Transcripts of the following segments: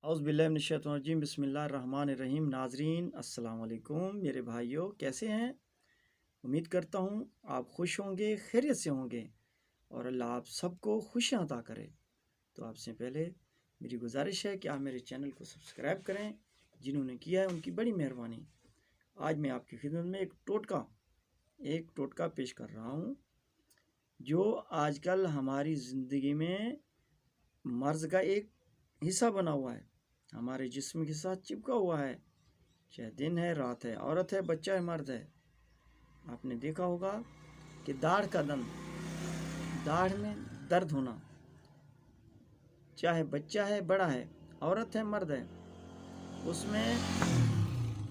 औज़ बिल्लाहि मिनश्शैतानिर्रजीम बिस्मिल्लाहिर्रहमानिर्रहीम। नाज़रीन अस्सलाम वालेकुम मेरे भाइयों, कैसे हैं? उम्मीद करता हूँ आप खुश होंगे, खैरियत से होंगे और अल्लाह आप सबको खुशियाँ अता करे। तो आपसे पहले मेरी गुजारिश है कि आप मेरे चैनल को सब्सक्राइब करें। जिन्होंने किया है उनकी बड़ी मेहरबानी। आज मैं आपकी खिदमत में एक टोटका पेश कर रहा हूँ जो आजकल हमारी ज़िंदगी में मर्ज़ का एक हिस्सा बना हुआ है, हमारे जिस्म के साथ चिपका हुआ है। चाहे दिन है, रात है, औरत है, बच्चा है, मर्द है। आपने देखा होगा कि दाढ़ में दर्द होना, चाहे बच्चा है, बड़ा है, औरत है, मर्द है, उसमें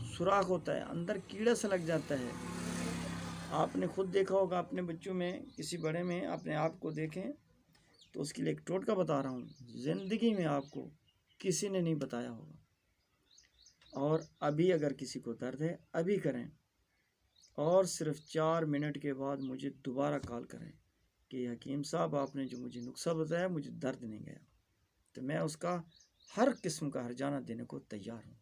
सुराख होता है, अंदर कीड़ा सा लग जाता है। आपने खुद देखा होगा अपने बच्चों में, किसी बड़े में, अपने आप को देखें तो उसके लिए एक टोटका बता रहा हूँ, ज़िंदगी में आपको किसी ने नहीं बताया होगा। और अभी अगर किसी को दर्द है अभी करें, और सिर्फ 4 मिनट के बाद मुझे दोबारा कॉल करें कि हकीम साहब आपने जो मुझे नुस्खा बताया मुझे दर्द नहीं गया, तो मैं उसका हर किस्म का हर्जाना देने को तैयार हूँ।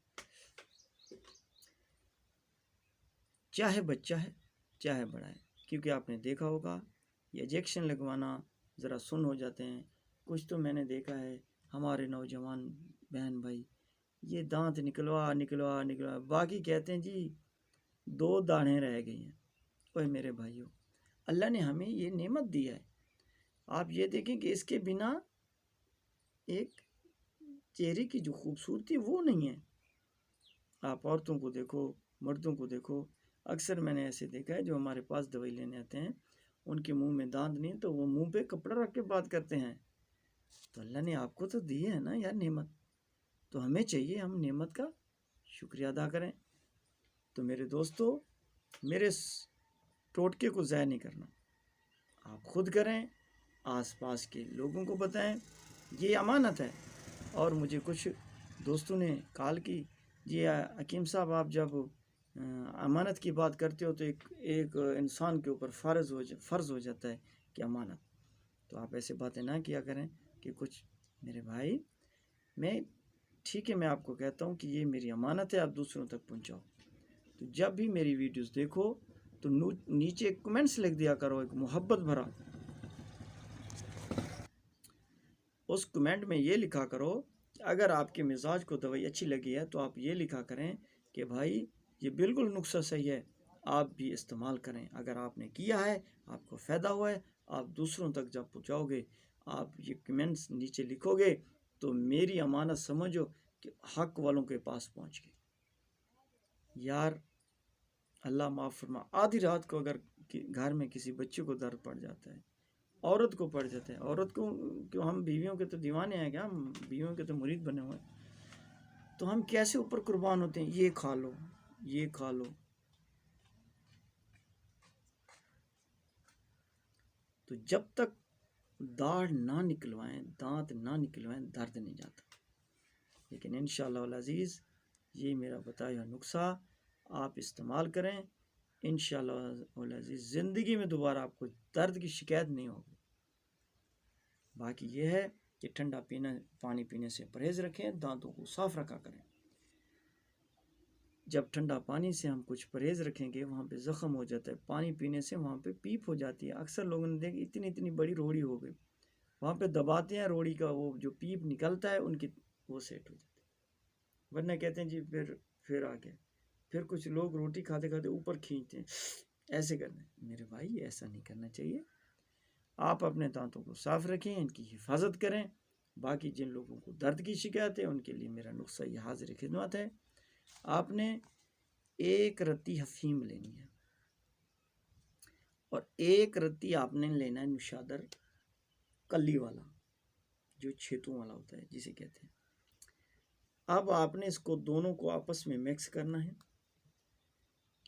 चाहे बच्चा है चाहे बड़ा है, क्योंकि आपने देखा होगा ये इंजेक्शन लगवाना ज़रा सुन हो जाते हैं। कुछ तो मैंने देखा है हमारे नौजवान बहन भाई, ये दांत निकलवा बाकी कहते हैं जी 2 दाढ़ें रह गई हैं। ओए मेरे भाइयों, अल्लाह ने हमें ये नेमत दी है। आप ये देखें कि इसके बिना एक चेहरे की जो खूबसूरती वो नहीं है। आप औरतों को देखो, मर्दों को देखो, अक्सर मैंने ऐसे देखा है जो हमारे पास दवाई लेने आते हैं, उनके मुंह में दांत नहीं तो वो मुंह पे कपड़ा रख के बात करते हैं। तो अल्लाह ने आपको तो दी है ना यार नेमत, तो हमें चाहिए हम नेमत का शुक्रिया अदा करें। तो मेरे दोस्तों, मेरे टोटके को ज़ाया नहीं करना, आप खुद करें, आसपास के लोगों को बताएं, ये अमानत है। और मुझे कुछ दोस्तों ने कॉल की, जी हकीम साहब आप जब अमानत की बात करते हो तो एक इंसान के ऊपर फ़र्ज़ हो जाता है कि अमानत। तो आप ऐसे बातें ना किया करें कि कुछ मेरे भाई, मैं ठीक है मैं आपको कहता हूँ कि ये मेरी अमानत है, आप दूसरों तक पहुँचाओ। तो जब भी मेरी वीडियोस देखो तो नीचे कमेंट्स लिख दिया करो, एक मोहब्बत भरा। उस कमेंट में ये लिखा करो कि अगर आपके मिजाज को दवाई अच्छी लगी है तो आप ये लिखा करें कि भाई ये बिल्कुल नुस्खा सही है, आप भी इस्तेमाल करें। अगर आपने किया है, आपको फ़ायदा हुआ है, आप दूसरों तक जब पहुँचाओगे, आप ये कमेंट्स नीचे लिखोगे तो मेरी अमानत समझो कि हक वालों के पास पहुँच गई। यार अल्लाह माफ़ फरमा, आधी रात को अगर घर में किसी बच्चे को दर्द पड़ जाता है, औरत को पड़ जाता है, औरत को क्यों, हम बीवियों के तो दीवाने हैं क्या, हम बीवियों के तो मुरीद बने हुए हैं, तो हम कैसे ऊपर कुर्बान होते हैं, ये खा लो ये खा लो। तो जब तक दाढ़ ना निकलवाएं, दांत ना निकलवाएं, दर्द नहीं जाता। लेकिन इंशाअल्लाह अल अज़ीज़ ये मेरा बताया हुआ नुस्खा आप इस्तेमाल करें, इंशाअल्लाह अल अज़ीज़ ज़िंदगी में दोबारा आपको दर्द की शिकायत नहीं होगी। बाकी ये है कि ठंडा पानी पीने से परहेज़ रखें, दांतों को साफ़ रखा करें। जब ठंडा पानी से हम कुछ परहेज़ रखेंगे, वहाँ पे ज़ख़म हो जाता है, पानी पीने से वहाँ पे पीप हो जाती है। अक्सर लोगों ने देखा इतनी इतनी बड़ी रोड़ी हो गई, वहाँ पे दबाते हैं, रोड़ी का वो जो पीप निकलता है उनकी वो सेट हो जाती है। वरना कहते हैं जी फिर आ गया। फिर कुछ लोग रोटी खाते खाते ऊपर खींचते हैं, ऐसे करते हैं। मेरे भाई ऐसा नहीं करना चाहिए। आप अपने दांतों को साफ़ रखें, इनकी हिफाजत करें। बाकी जिन लोगों को दर्द की शिकायत है उनके लिए मेरा नुस्खा ये हाज़िर खिदमत है। आपने 1 रत्ती अफ़ीम लेनी है और 1 रत्ती आपने लेना है नुशादर कली वाला, जो छेतों वाला होता है जिसे कहते हैं। अब आपने इसको दोनों को आपस में मिक्स करना है।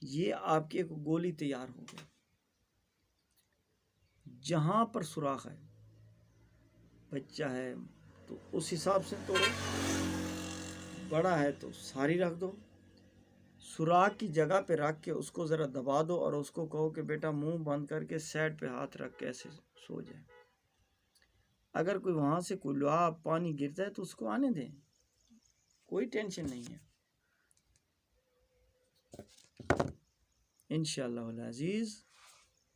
ये आपकी एक गोली तैयार हो गई। जहाँ पर सुराख है, बच्चा है तो उस हिसाब से तोड़ो, बड़ा है तो सारी रख दो। सुराख की जगह पे रख के उसको ज़रा दबा दो और उसको कहो कि बेटा मुंह बंद करके साइड पे हाथ रख के ऐसे सो जाए। अगर कोई वहाँ से कोई लुहा पानी गिरता है तो उसको आने दें, کوئی ٹینشن نہیں ہے. انشاءاللہ العزیز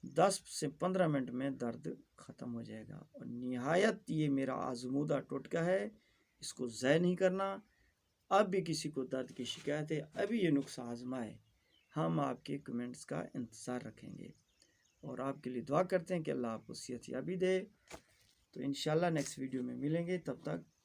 10 سے 15 منٹ میں درد ختم ہو جائے گا. اور نہایت یہ میرا آزمودہ ٹوٹکا ہے، اس کو ضائع نہیں کرنا. اب بھی کسی کو درد کی شکایت ہے، ابھی یہ نسخہ آزمائے. ہم آپ کے کمنٹس کا انتظار رکھیں گے اور آپ کے لیے دعا کرتے ہیں کہ اللہ آپ کو صحت یابی دے. تو انشاءاللہ نیکسٹ ویڈیو میں ملیں گے، تب تک